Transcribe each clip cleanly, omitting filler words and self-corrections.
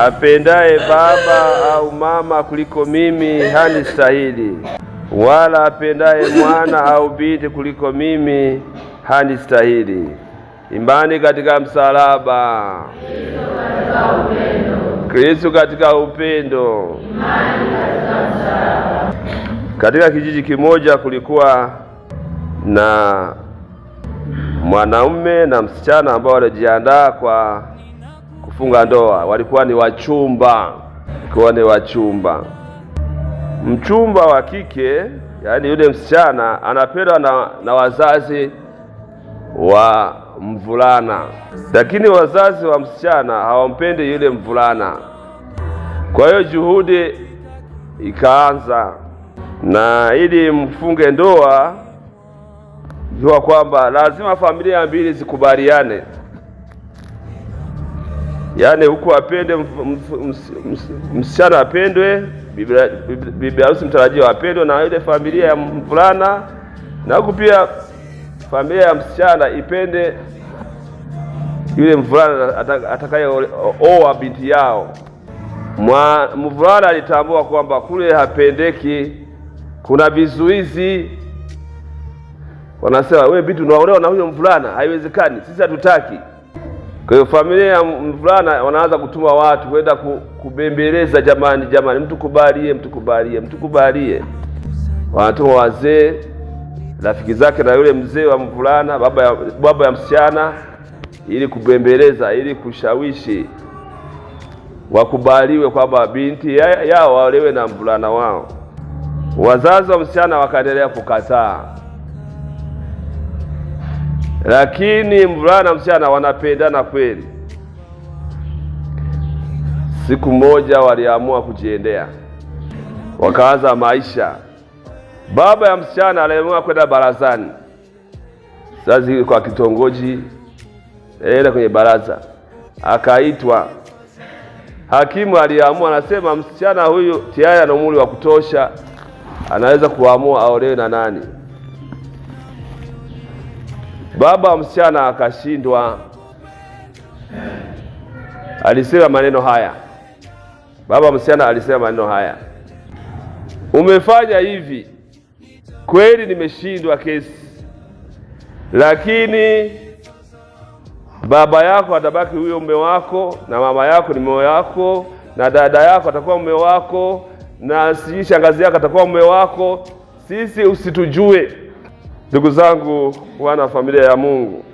Apendaye baba au mama kuliko mimi hanistahili, wala apendaye mwana au binti kuliko mimi hanistahili. Imani katika msalaba. Kristo katika upendo. Imani katika msalaba. Katika kijiji kimoja kulikuwa na mwanaume na msichana ambao walijiandaa kwa kufunga ndoa. Walikuwa ni wachumba. Mchumba wa kike, yaani yule msichana, anapendwa na wazazi wa mvulana, lakini wazazi wa msichana hawampendi yule mvulana. Kwa hiyo juhudi ikaanza, na ili mfunge ndoa jua kwamba lazima familia mbili zikubaliane, yaani huku apende msichana apendwe, bibi harusi mtarajiwa apendwe na ile familia ya mvulana, na huku pia familia ya msichana ipende yule mvulana atakayeoa binti yao. Mvulana alitambua kwamba kule hapendeki, kuna vizuizi. Wanasema wewe binti unaolewa na huyo mvulana, haiwezekani, sisi hatutaki. Kwa hiyo familia ya mvulana wanaanza kutuma watu kwenda kubembeleza, jamani, mtu kubalie. Wanatuma wazee, rafiki zake na yule mzee wa mvulana, baba ya msichana, ili kubembeleza, ili kushawishi wakubaliwe kwamba binti yao waolewe na mvulana wao. Wazazi wa msichana wakaendelea kukataa, lakini mvulana na msichana wanapendana kweli. Siku moja waliamua kujiendea, wakaanza maisha. Baba ya msichana aliamua kwenda barazani. Sasa kwa kitongoji, kwenye baraza akaitwa. Hakimu aliamua, anasema msichana huyu tayari ana umri wa kutosha, anaweza kuamua aolewe na nani. Baba wa msichana akashindwa. Alisema maneno haya, umefanya hivi kweli, nimeshindwa kesi, lakini baba yako atabaki huyo mume wako, na mama yako ni mume wako, na dada yako atakuwa mume wako, na shangazi yako atakuwa mume wako. Sisi usitujue. Ndugu zangu, wana familia ya Mungu,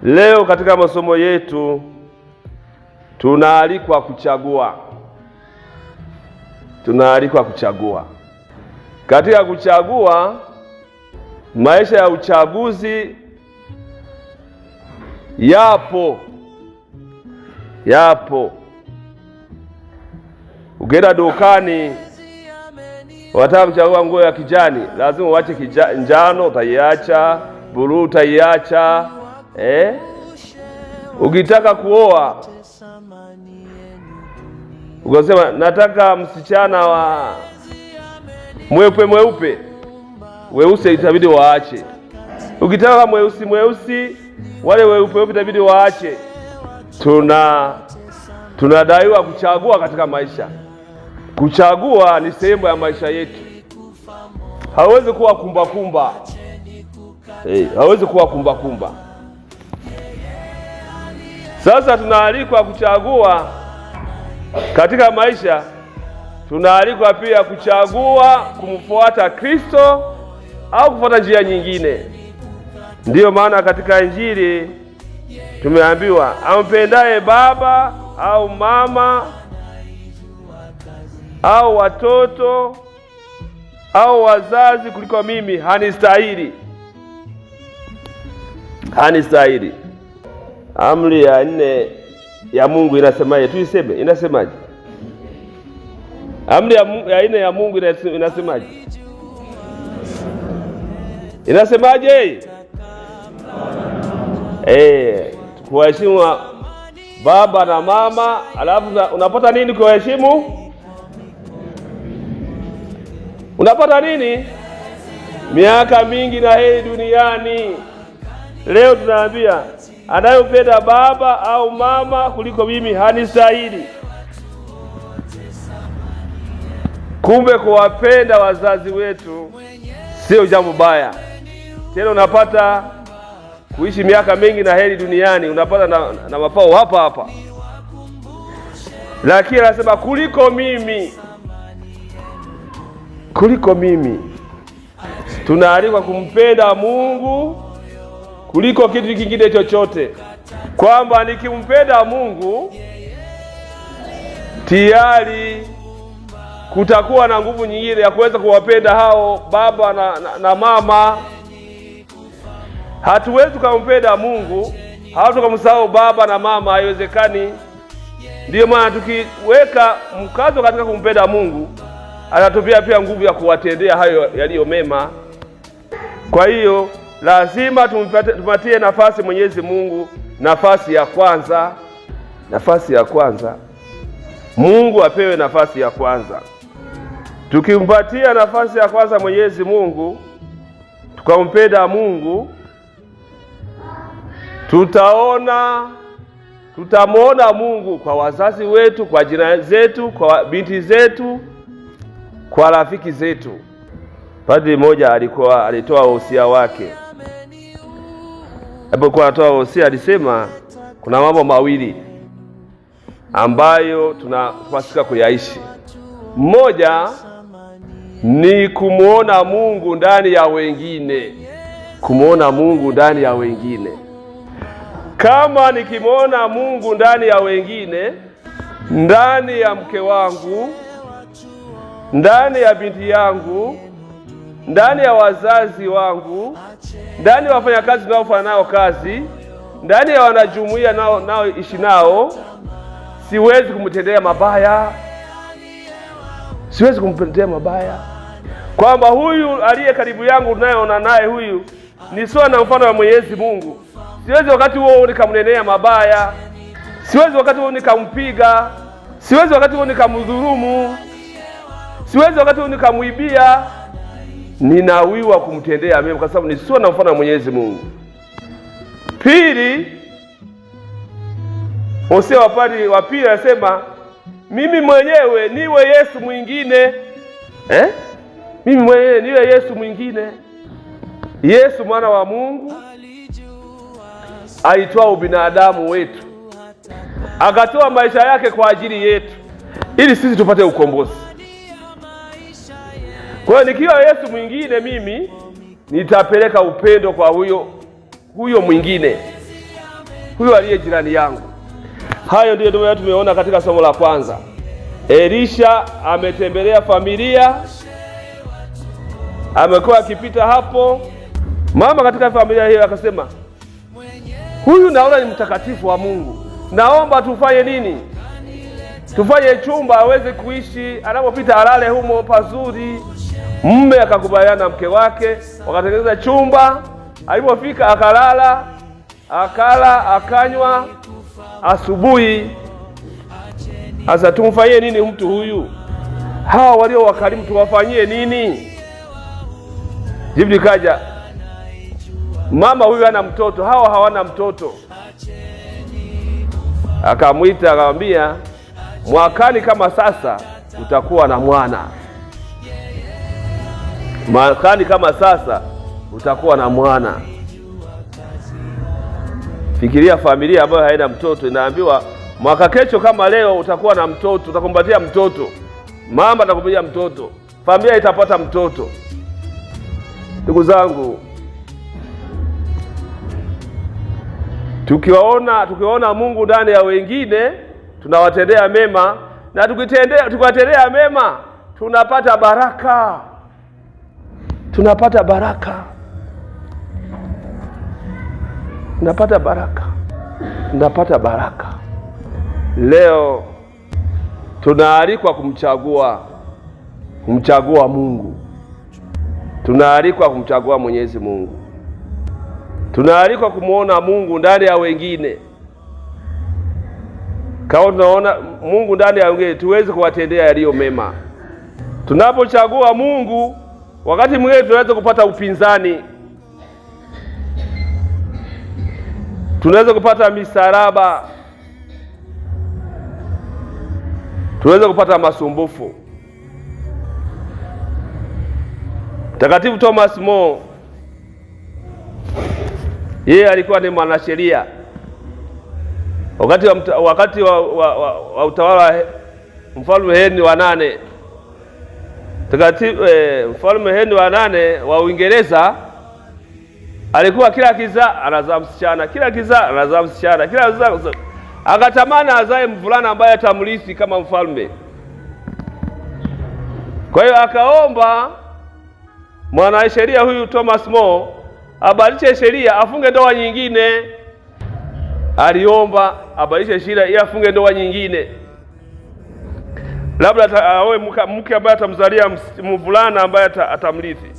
leo katika masomo yetu tunaalikwa kuchagua. Katika kuchagua, maisha ya uchaguzi yapo. Ukienda dukani wataka kuchagua nguo ya kijani, lazima uache njano, utaiacha, buluu utaiacha. Ukitaka kuoa, ukasema nataka msichana wa mweupe, weusi itabidi waache. Ukitaka mweusi, wale weupe itabidi waache. Tunadaiwa kuchagua katika maisha. Kuchagua ni sehemu ya maisha yetu. Hawezi kuwa kumbakumba. Hawezi kuwa kumbakumba. Sasa tunaalikwa kuchagua katika maisha. Tunaalikwa pia kuchagua kumfuata Kristo au kufuata njia nyingine. Ndiyo maana katika Injili tumeambiwa, ampendaye baba au mama au watoto au wazazi kuliko mimi hanistahili. Amri ya 4 ya Mungu inasemaje? Tuiseme, inasemaje? Amri ya 4 ya Mungu inasemaje? Inasemaje? Kuheshimu baba na mama. Alafu unapata nini kuheshimu? Unapata nini? Miaka mingi na heri duniani. Leo tunaambia anayempenda baba au mama kuliko mimi hanistahili. Kumbe kuwapenda wazazi wetu sio jambo baya. Tena unapata kuishi miaka mingi na heri duniani, unapata na mafao hapa hapa. Lakini anasema kuliko mimi. Kuliko mimi. Tunaalikwa kumpenda Mungu kuliko kitu kingine chochote. Kwamba nikimpenda Mungu tayari kutakuwa na nguvu nyingine ya kuweza kuwapenda hao baba na mama. Hatuwezi kumpenda Mungu halafu tukamsahau baba na mama, haiwezekani. Ndiyo maana tukiweka mkazo katika kumpenda Mungu, anatupia pia nguvu ya kuwatendea hayo yaliyo mema. Kwa hiyo lazima tumpatie nafasi Mwenyezi Mungu, nafasi ya kwanza. Nafasi ya kwanza. Mungu apewe nafasi ya kwanza. Tukimpatia nafasi ya kwanza Mwenyezi Mungu, tukampenda Mungu, tutamwona Mungu kwa wazazi wetu, kwa jirani zetu, kwa binti zetu, kwa rafiki zetu. Padri mmoja alitoa wosia wake. Alipokuwa anatoa wosia alisema kuna mambo mawili ambayo tunapaswa kuyaishi. Mmoja ni kumuona Mungu ndani ya wengine. Kumuona Mungu ndani ya wengine. Kama nikimuona Mungu ndani ya wengine, ndani ya mke wangu, ndani ya binti yangu, ndani ya wazazi wangu, ndani ya wafanyakazi naofanya nao kazi, ndani ya wanajumuiya nao ishi nao, siwezi kumtendea mabaya. Siwezi kumtendea mabaya. Kwamba huyu aliye karibu yangu nayeona naye huyu ni sawa na mfano wa Mwenyezi Mungu. Siwezi wakati huo nikamnenea mabaya. Siwezi wakati huo nikampiga. Siwezi wakati huo nikamdhulumu. Siwezi wakati huo nikamuibia. Ninawiwa kumtendea mema kwa sababu ni sawa na mfano wa Mwenyezi Mungu. Pili, Hosea wa pili anasema mimi mwenyewe niwe Yesu mwingine. Mimi mwenyewe niwe Yesu mwingine. Yesu mwana wa Mungu aitwaa ubinadamu wetu, akatoa maisha yake kwa ajili yetu ili sisi tupate ukombozi. Kwa hiyo nikiwa Yesu mwingine, mimi nitapeleka upendo kwa huyo mwingine, huyo aliye jirani yangu. Hayo ndiyo tumeona katika somo la kwanza. Elisha ametembelea familia, amekuwa akipita hapo. Mama katika familia hiyo akasema, huyu naona ni mtakatifu wa Mungu, naomba tufanye nini? Tufanye chumba aweze kuishi, anapopita alale humo pazuri. Mume akakubaliana na mke wake, wakatengeneza chumba. Alipofika akalala, akala, akanywa. Asubuhi asa tumfanyie nini mtu huyu? Hawa walio wakarimu tuwafanyie nini? Jibu likaja, mama huyu hana mtoto, hawa hawana mtoto. Akamwita akamwambia, mwakani kama sasa utakuwa na mwana. Mwakani kama sasa utakuwa na mwana. Fikiria familia ambayo haina mtoto, inaambiwa mwaka kesho kama leo utakuwa na mtoto, utakumbatia mtoto. Mama atakumbatia mtoto. Familia itapata mtoto. Ndugu zangu, tukiwaona Mungu ndani ya wengine, tunawatendea mema, na tukiwatendea mema tunapata baraka. Tunapata baraka. Tunapata baraka. Tunapata baraka. Leo tunaalikwa kumchagua Mungu. Tunaalikwa kumchagua Mwenyezi Mungu. Tunaalikwa kumuona Mungu ndani ya wengine. Kama tunaona Mungu ndani ya wengine, tuweze kuwatendea yaliyo mema. Tunapochagua Mungu, wakati mwingine tunaweza kupata upinzani. tunaweza kupata misalaba, tunaweza kupata masumbufu. Mtakatifu Thomas More, yeye alikuwa ni mwanasheria wakati wa utawala Mfalme Henry wa 8. Mfalme Henry wa 8 wa Uingereza alikuwa kila kizaa anazaa msichana, kila kizaa anazaa msichana, kila kizaa akatamani azae mvulana ambaye atamrithi kama mfalme. Kwa hiyo akaomba mwanasheria huyu Thomas More abadilishe sheria, afunge ndoa nyingine. Aliomba abadilishe sheria ili afunge ndoa nyingine, labda aoe mke ambaye atamzalia mvulana ambaye atamrithi.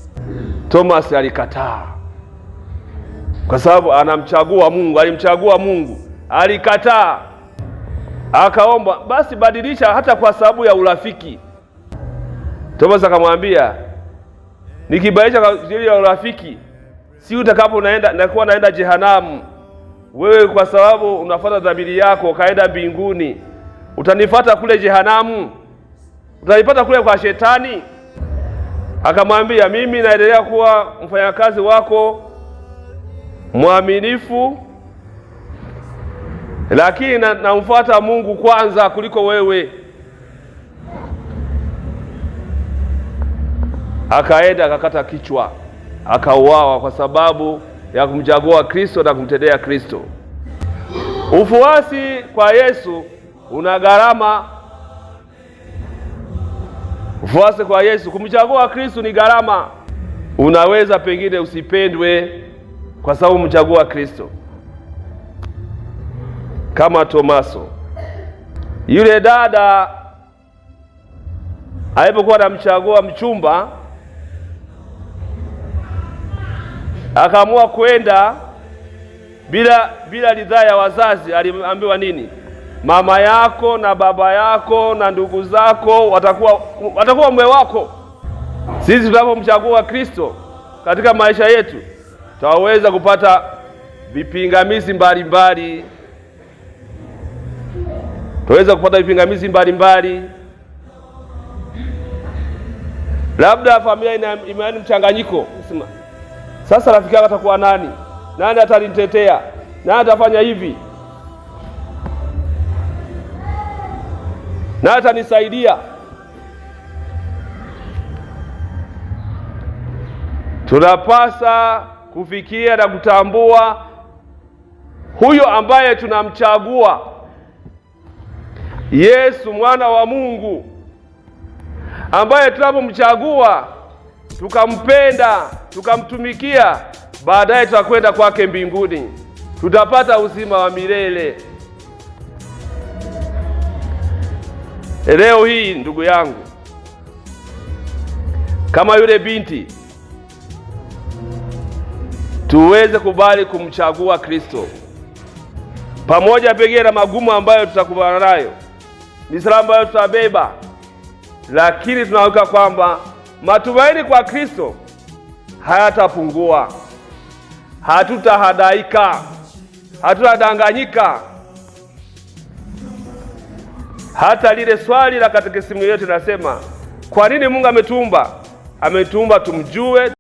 Thomas alikataa kwa sababu anamchagua Mungu, alimchagua Mungu, alikataa. Akaomba basi badilisha hata kwa sababu ya urafiki. Thomas akamwambia, nikibadilisha kwa ajili ya urafiki, si utakapo naenda jehanamu. Wewe kwa sababu unafuata dhamiri yako kaenda mbinguni, utanifuata kule jehanamu, utanipata kule kwa shetani. Akamwambia, mimi naendelea kuwa mfanyakazi wako mwaminifu, lakini namfuata Mungu kwanza kuliko wewe. Akaenda akakata kichwa, akauawa kwa sababu ya kumchagua Kristo na kumtendea Kristo. Ufuasi kwa Yesu una gharama. Ufuasi kwa Yesu, kumchagua Kristo ni gharama. Unaweza pengine usipendwe kwa sababu umchagua Kristo, kama Tomaso. Yule dada alipokuwa anamchagua mchumba, akaamua kwenda bila ridhaa ya wazazi. Aliambiwa nini? Mama yako na baba yako na ndugu zako watakuwa mume wako. Sisi tunapomchagua Kristo katika maisha yetu, tutaweza kupata vipingamizi mbalimbali. Tutaweza kupata vipingamizi mbalimbali. Labda familia ina imani mchanganyiko. Sasa rafiki yako atakuwa nani? Nani atanitetea? Nani atafanya hivi? Nani atanisaidia? Tunapasa kufikia na kutambua huyo ambaye tunamchagua, Yesu mwana wa Mungu, ambaye tunapomchagua tukampenda, tukamtumikia, baadaye tutakwenda kwake mbinguni, tutapata uzima wa milele. Leo hii ndugu yangu, kama yule binti, tuweze kubali kumchagua Kristo, pamoja pengine na magumu ambayo tutakumbana nayo, misalaba ambayo tutabeba, lakini tunaweka kwamba matumaini kwa Kristo hayatapungua. Hatutahadaika, hatutadanganyika. Hata lile swali la katekisimu yetu linasema, kwa nini Mungu ametuumba? Ametuumba tumjue,